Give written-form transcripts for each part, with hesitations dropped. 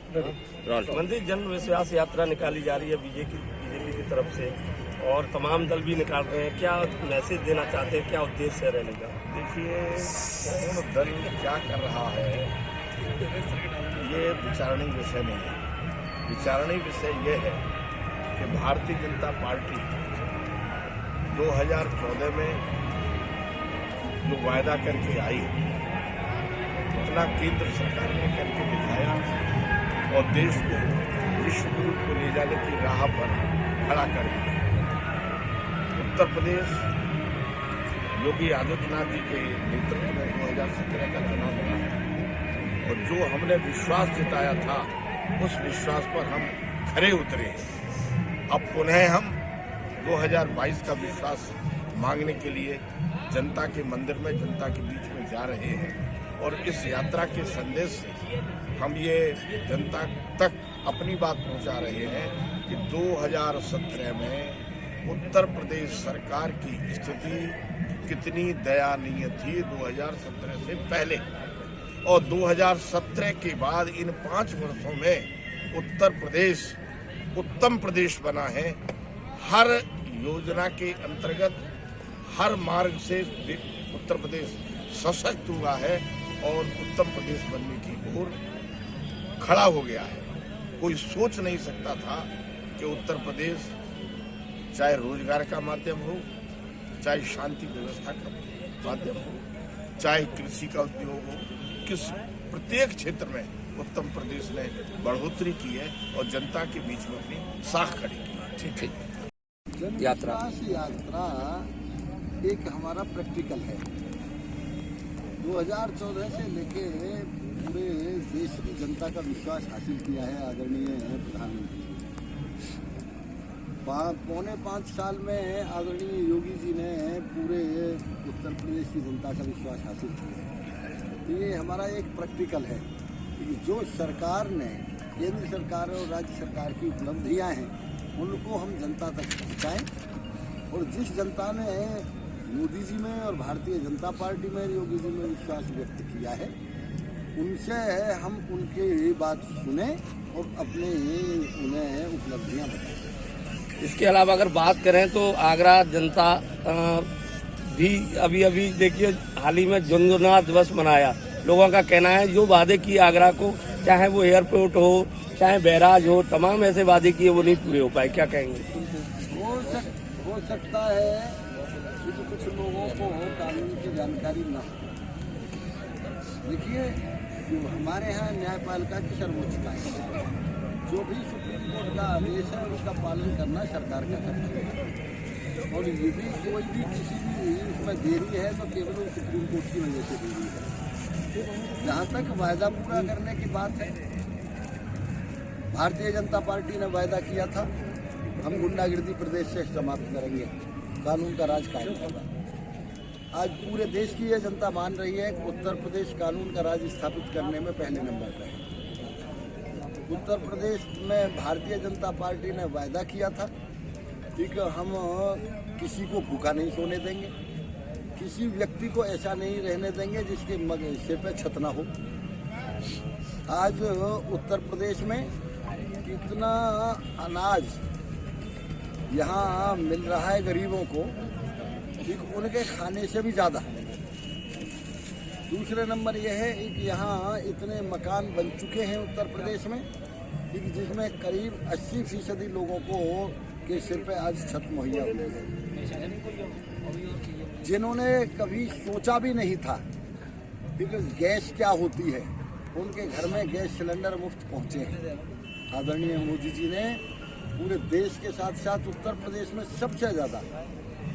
मंदिर जन विश्वास यात्रा निकाली जा रही है बीजेपी की तरफ से और तमाम दल भी निकाल रहे हैं। क्या मैसेज देना चाहते हैं, क्या उद्देश्य है रैली का? देखिए, कौन दल क्या कर रहा है ये विचारणीय विषय नहीं है। विचारणीय विषय ये है कि भारतीय जनता पार्टी 2014 में जो वायदा करके आई उतना केंद्र सरकार ने करके दिखाया और देश को विश्व गुरु को ले जाने की राह पर खड़ा कर दिया। उत्तर प्रदेश योगी आदित्यनाथ जी के नेतृत्व में 2017 का चुनाव लड़ा और जो हमने विश्वास जताया था उस विश्वास पर हम खरे उतरे हैं। अब पुनः हम 2022 का विश्वास मांगने के लिए जनता के मंदिर में, जनता के बीच में जा रहे हैं और इस यात्रा के संदेश से हम ये जनता तक अपनी बात पहुंचा रहे हैं कि 2017 में उत्तर प्रदेश सरकार की स्थिति कितनी दयनीय थी 2017 से पहले, और 2017 के बाद इन 5 वर्षों में उत्तर प्रदेश उत्तम प्रदेश बना है। हर योजना के अंतर्गत हर मार्ग से उत्तर प्रदेश सशक्त हुआ है और उत्तम प्रदेश बनने की ओर खड़ा हो गया है। कोई सोच नहीं सकता था कि उत्तर प्रदेश चाहे रोजगार का माध्यम हो, चाहे शांति व्यवस्था का माध्यम हो, चाहे कृषि का उद्योग हो, किस प्रत्येक क्षेत्र में उत्तर प्रदेश ने बढ़ोतरी की है और जनता के बीच में अपनी साख खड़ी की है। ठीक है। यात्रा एक हमारा प्रैक्टिकल है। 2014 से लेके पूरे देश की जनता का विश्वास हासिल किया है आदरणीय प्रधानमंत्री। 5.5 साल में आदरणीय योगी जी ने पूरे उत्तर प्रदेश की जनता का विश्वास हासिल किया। तो ये हमारा एक प्रैक्टिकल है कि जो सरकार ने, केंद्र सरकार और राज्य सरकार की उपलब्धियां हैं उनको हम जनता तक पहुँचाएँ और जिस जनता ने मोदी जी में और भारतीय जनता पार्टी में, योगी जी में विश्वास व्यक्त किया है उनसे हम उनकी बात सुने और अपने उन्हें उपलब्धियां बताएं। इसके अलावा अगर बात करें तो आगरा जनता भी अभी देखिए हाल ही में झुंझुनू दिवस मनाया। लोगों का कहना है जो वादे किए आगरा को, चाहे वो एयरपोर्ट हो, चाहे बैराज हो, तमाम ऐसे वादे किए वो नहीं पूरे हो पाए। क्या कहेंगे? हो सकता है कि कुछ लोगों को कानून की जानकारी न हो। देखिए, जो हमारे यहाँ न्यायपालिका की सर्वोच्चता है, जो भी सुप्रीम कोर्ट का आदेश है उसका पालन करना सरकार का कर्तव्य है और ये भी कोई भी किसी भी उसमें देरी है तो केवल सुप्रीम कोर्ट की वजह से देरी है। जहाँ तक वायदा पूरा करने की बात है, भारतीय जनता पार्टी ने वायदा किया था हम गुंडागिर्दी प्रदेश से समाप्त करेंगे, कानून का राज कायम होगा। आज पूरे देश की यह जनता मान रही है कि उत्तर प्रदेश कानून का राज स्थापित करने में पहले नंबर पर है। उत्तर प्रदेश में भारतीय जनता पार्टी ने वायदा किया था कि हम किसी को भूखा नहीं सोने देंगे, किसी व्यक्ति को ऐसा नहीं रहने देंगे जिसके सिर पे छत ना हो। आज उत्तर प्रदेश में कितना अनाज यहाँ मिल रहा है गरीबों को, ठीक उनके खाने से भी ज़्यादा। दूसरे नंबर यह है कि यहाँ इतने मकान बन चुके हैं उत्तर प्रदेश में कि जिसमें करीब 80% लोगों को के सिर पे आज छत मुहैया हुई है। जिन्होंने कभी सोचा भी नहीं था कि गैस क्या होती है, उनके घर में गैस सिलेंडर मुफ्त पहुँचे हैं। आदरणीय मोदी जी ने पूरे देश के साथ साथ उत्तर प्रदेश में सबसे ज़्यादा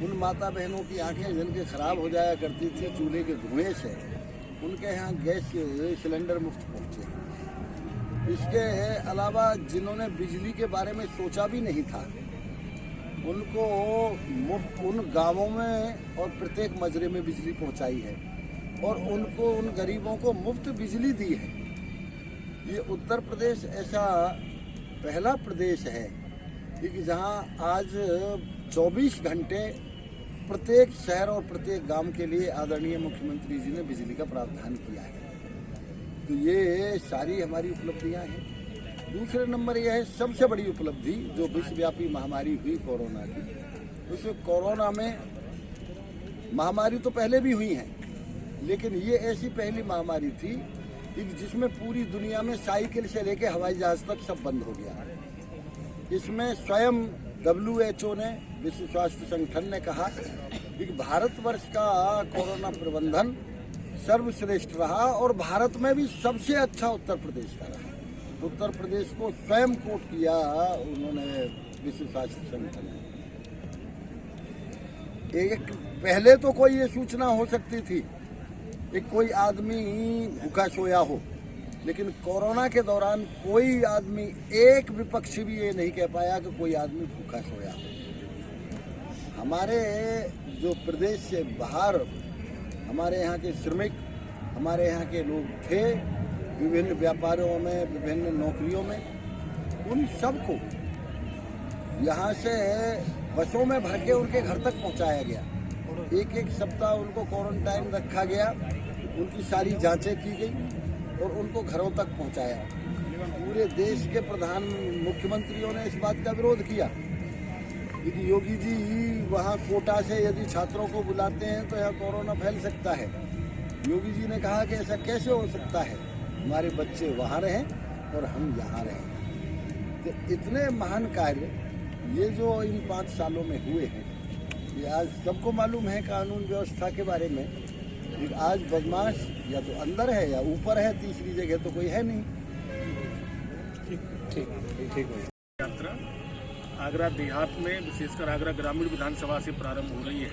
उन माता बहनों की आंखें जिनके खराब हो जाया करती थी चूल्हे के धुएं से, उनके यहाँ गैस सिलेंडर मुफ्त पहुँचे। इसके अलावा जिन्होंने बिजली के बारे में सोचा भी नहीं था उनको मुफ्त उन गांवों में और प्रत्येक मजरे में बिजली पहुंचाई है और उनको उन गरीबों को मुफ्त बिजली दी है। ये उत्तर प्रदेश ऐसा पहला प्रदेश है कि जहां आज 24 घंटे प्रत्येक शहर और प्रत्येक गांव के लिए आदरणीय मुख्यमंत्री जी ने बिजली का प्रावधान किया है। तो ये सारी हमारी उपलब्धियां हैं। दूसरे नंबर यह है सबसे बड़ी उपलब्धि जो विश्वव्यापी महामारी हुई कोरोना की। उसमें कोरोना में महामारी तो पहले भी हुई है, लेकिन ये ऐसी पहली महामारी थी कि जिसमें पूरी दुनिया में साइकिल से लेकर हवाई जहाज तक सब बंद हो गया। इसमें स्वयं WHO ने, विश्व स्वास्थ्य संगठन ने कहा कि भारतवर्ष का कोरोना प्रबंधन सर्वश्रेष्ठ रहा और भारत में भी सबसे अच्छा उत्तर प्रदेश का रहा। उत्तर प्रदेश को स्वयं कोट किया उन्होंने विश्व स्वास्थ्य संगठन ने। एक पहले तो कोई ये सूचना हो सकती थी कि कोई आदमी भूखा सोया हो, लेकिन कोरोना के दौरान कोई आदमी, एक विपक्षी भी ये नहीं कह पाया कि कोई आदमी भूखा सोया हो। हमारे जो प्रदेश से बाहर हमारे यहाँ के श्रमिक, हमारे यहाँ के लोग थे विभिन्न व्यापारों में, विभिन्न नौकरियों में, उन सबको यहाँ से बसों में भर के उनके घर तक पहुँचाया गया। एक एक सप्ताह उनको क्वारंटाइन रखा गया, उनकी सारी जांचें की गई और उनको घरों तक पहुँचाया। पूरे देश के प्रधान मुख्यमंत्रियों ने इस बात का विरोध किया कि योगी जी वहाँ कोटा से यदि छात्रों को बुलाते हैं तो यहाँ कोरोना फैल सकता है। योगी जी ने कहा कि ऐसा कैसे हो सकता है, हमारे बच्चे वहाँ रहें और हम यहाँ रहें। तो इतने महान कार्य ये जो इन 5 सालों में हुए हैं, ये आज सबको मालूम है कानून व्यवस्था के बारे में। आज बदमाश या तो अंदर है या ऊपर है, तीसरी जगह तो कोई है नहीं। ठीक यात्रा आगरा देहात में, विशेषकर आगरा ग्रामीण विधानसभा से प्रारंभ हो रही है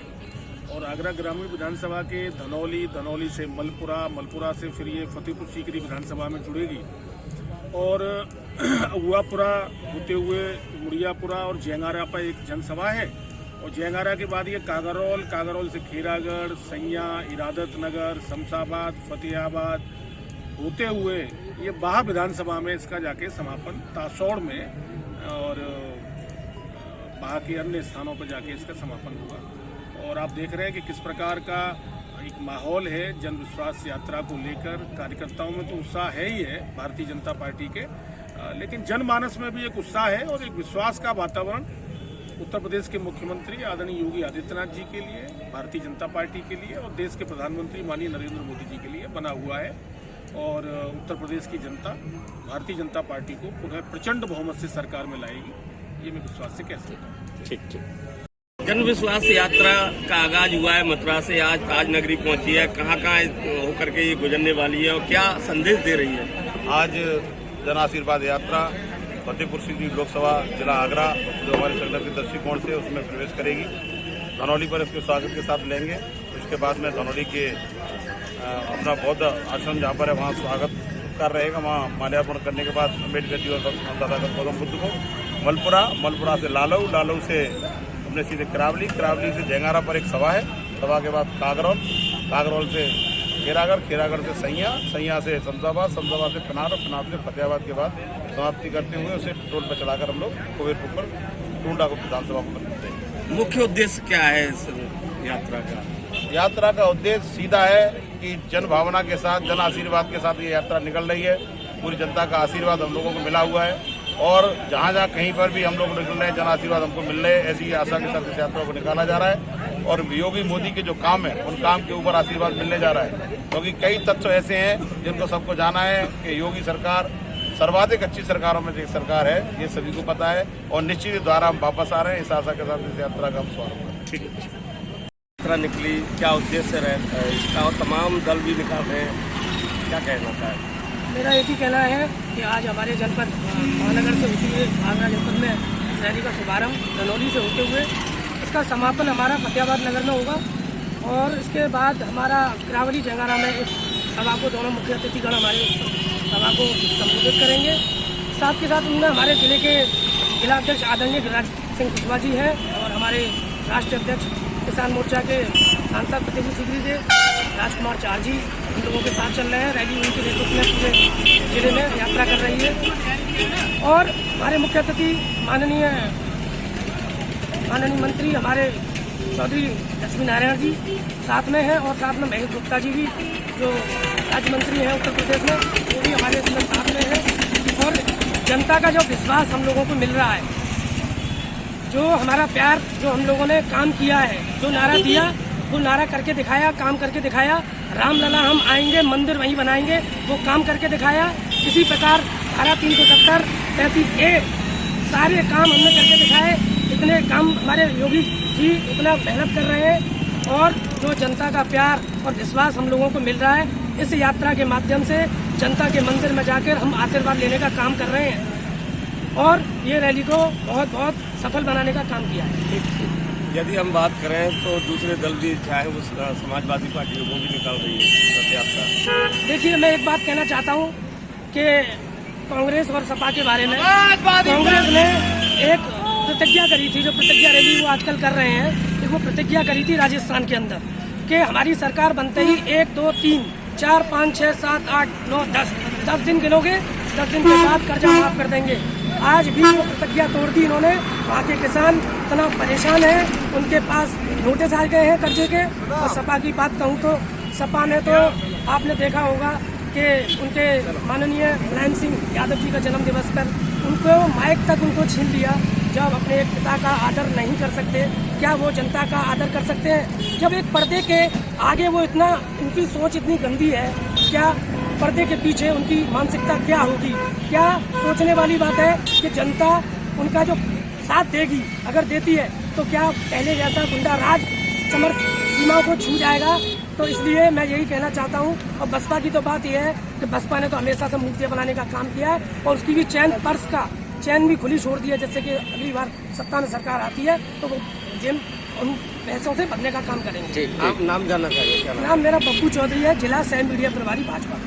और आगरा ग्रामीण विधानसभा के धनौली से मलपुरा से फिर ये फतेहपुर सीकरी विधानसभा में जुड़ेगी और अगुआपुरा होते हुए मुड़ियापुरा और जेंगारा पर एक जनसभा है और जेंगारा के बाद ये कागरौल से खेरागढ़, सैया, इरादत नगर, शमशाबाद, फतेहाबाद होते हुए ये बाह विधानसभा में इसका जाके समापन तासौड़ में और बाह के अन्य स्थानों पर जाके इसका समापन होगा। और आप देख रहे हैं कि किस प्रकार का एक माहौल है जन विश्वास यात्रा को लेकर। कार्यकर्ताओं में तो उत्साह है ही है भारतीय जनता पार्टी के, लेकिन जनमानस में भी एक उत्साह है और एक विश्वास का वातावरण उत्तर प्रदेश के मुख्यमंत्री आदरणीय योगी आदित्यनाथ जी के लिए, भारतीय जनता पार्टी के लिए और देश के प्रधानमंत्री माननीय नरेंद्र मोदी जी के लिए बना हुआ है। और उत्तर प्रदेश की जनता भारतीय जनता पार्टी को पुनः प्रचंड बहुमत से सरकार में लाएगी, ये मैं विश्वास से कह सकता हूँ। ठीक। जन विश्वास यात्रा का आगाज हुआ है मथुरा से, आज ताजनगरी पहुंची है। कहाँ होकर के ये गुजरने वाली है और क्या संदेश दे रही है? आज जन आशीर्वाद यात्रा फतेहपुर सीकरी लोकसभा जिला आगरा जो हमारे संगठन के दृष्टिकोण से उसमें प्रवेश करेगी। धनौली पर इसके स्वागत के साथ लेंगे। इसके बाद में धनौली के अपना बौद्ध आश्रम जहाँ पर है वहाँ स्वागत कर रहेगा। वहाँ माल्यार्पण करने के बाद अम्बेडकर जी और तथागत गौतम बुद्ध को मलपुरा से लालऊ से अपने सीधे करावली से जेंगारा पर एक सभा है। सभा के बाद कागरौल से खेरागढ़ से सैया से शमशाबाद से पनार से फतेहाबाद के बाद समाप्ति करते हुए उसे टोल पर चलाकर हम लोग कुबेरपुर पर टूंडा को विधानसभा को पहुंचते हैं। मुख्य उद्देश्य क्या है इस यात्रा का उद्देश्य सीधा है कि जन भावना के साथ, जन आशीर्वाद के साथ ये यात्रा निकल रही है। पूरी जनता का आशीर्वाद हम लोगों को मिला हुआ है और जहाँ कहीं पर भी हम लोग निकल रहे हैं जन आशीर्वाद हमको मिल रहे हैं। ऐसी आशा के साथ इस यात्रा को निकाला जा रहा है और योगी मोदी के जो काम है उन काम के ऊपर आशीर्वाद मिलने जा रहा है, क्योंकि कई तत्व ऐसे हैं जिनको सबको जाना है कि योगी सरकार सर्वाधिक अच्छी सरकारों में से एक सरकार है, ये सभी को पता है और निश्चित द्वारा हम वापस आ रहे हैं। इस आशा के साथ इस यात्रा का हम स्वागत करें। ठीक है। यात्रा निकली, क्या उद्देश्य है इसका और तमाम दल भी निकाल रहे हैं, क्या कहना चाहे? मेरा एक ही कहना है कि आज हमारे जनपद महानगर से होती हुए आगरा जनपद में इस रैली का शुभारंभ धनौली से होते हुए इसका समापन हमारा फतेहाबाद नगर में होगा और इसके बाद हमारा करावली जेंगारा में इस सभा को दोनों मुख्य अतिथिगण हमारे सभा को संबोधित करेंगे। साथ के साथ उनमें हमारे जिले के जिला अध्यक्ष आदरणीय गिरिराज सिंह कुशवाहा जी हैं और हमारे राष्ट्रीय अध्यक्ष किसान मोर्चा के सांसद फतेहपुर सीकरी से राजकुमार चार जी उन लोगों के साथ चल रहे हैं। रैली उनके नेतृत्व में पूरे जिले में यात्रा कर रही है और हमारे मुख्य अतिथि माननीय मंत्री हमारे चौधरी लक्ष्मी नारायण जी साथ में हैं और साथ में महेश गुप्ता जी भी जो राज्य मंत्री हैं उत्तर प्रदेश में, वो भी हमारे साथ में हैं। और जनता का जो विश्वास हम लोगों को मिल रहा है, जो हमारा प्यार, जो हम लोगों ने काम किया है, जो नारा दिया वो नारा करके दिखाया, काम करके दिखाया। रामलला हम आएंगे, मंदिर वहीं बनाएंगे, वो काम करके दिखाया। इसी प्रकार धारा 370, 35A सारे काम हमने करके दिखाए। इतने काम हमारे योगी जी इतना मेहनत कर रहे हैं और जो जनता का प्यार और विश्वास हम लोगों को मिल रहा है, इस यात्रा के माध्यम से जनता के मंदिर में जाकर हम आशीर्वाद लेने का काम कर रहे हैं और ये रैली को बहुत बहुत सफल बनाने का काम किया है। यदि हम बात करें तो दूसरे दल भी चाहे वो समाजवादी पार्टी वो भी निकाल रही है रथ यात्रा। देखिए, मैं एक बात कहना चाहता हूँ कि कांग्रेस और सपा के बारे में कांग्रेस ने एक प्रतिज्ञा करी थी, जो प्रतिज्ञा रैली वो आजकल कर रहे हैं, वो प्रतिज्ञा करी थी राजस्थान के अंदर कि हमारी सरकार बनते ही 1, 2, 3, 4, 5, 6, 7, 8, 9, 10 दिन गिनोगे, 10 दिन के बाद कर्जा माफ कर देंगे। आज भी वो प्रतिज्ञा तोड़ दी इन्होंने। वहाँ के किसान इतना परेशान हैं, उनके पास नोटिस आ गए हैं कर्जे के। और सपा की बात कहूँ तो सपा ने तो आपने देखा होगा कि उनके माननीय मुलायम सिंह यादव जी का जन्म दिवस पर उनको माइक तक उनको छीन लिया। जब अपने एक पिता का आदर नहीं कर सकते, क्या वो जनता का आदर कर सकते हैं? जब एक पर्दे के आगे वो इतना, उनकी सोच इतनी गंदी है, क्या पर्दे के पीछे उनकी मानसिकता क्या होगी? क्या सोचने वाली बात है कि जनता उनका जो साथ देगी, अगर देती है तो क्या पहले जैसा गुंडा राज चमर सीमाओं को छू जाएगा? तो इसलिए मैं यही कहना चाहता हूँ। और बसपा की तो बात यह है कि बसपा ने तो हमेशा से मूर्तियाँ बनाने का काम किया है और उसकी भी पर्स का चैन भी खुली छोड़ दी है। जैसे कि अगली बार सत्ता में सरकार आती है तो वो जेब उन पैसों से भरने का काम करेंगे। आप नाम जानना चाहिए? क्या नाम मेरा बब्बू चौधरी है, जिला सह मीडिया प्रभारी भाजपा।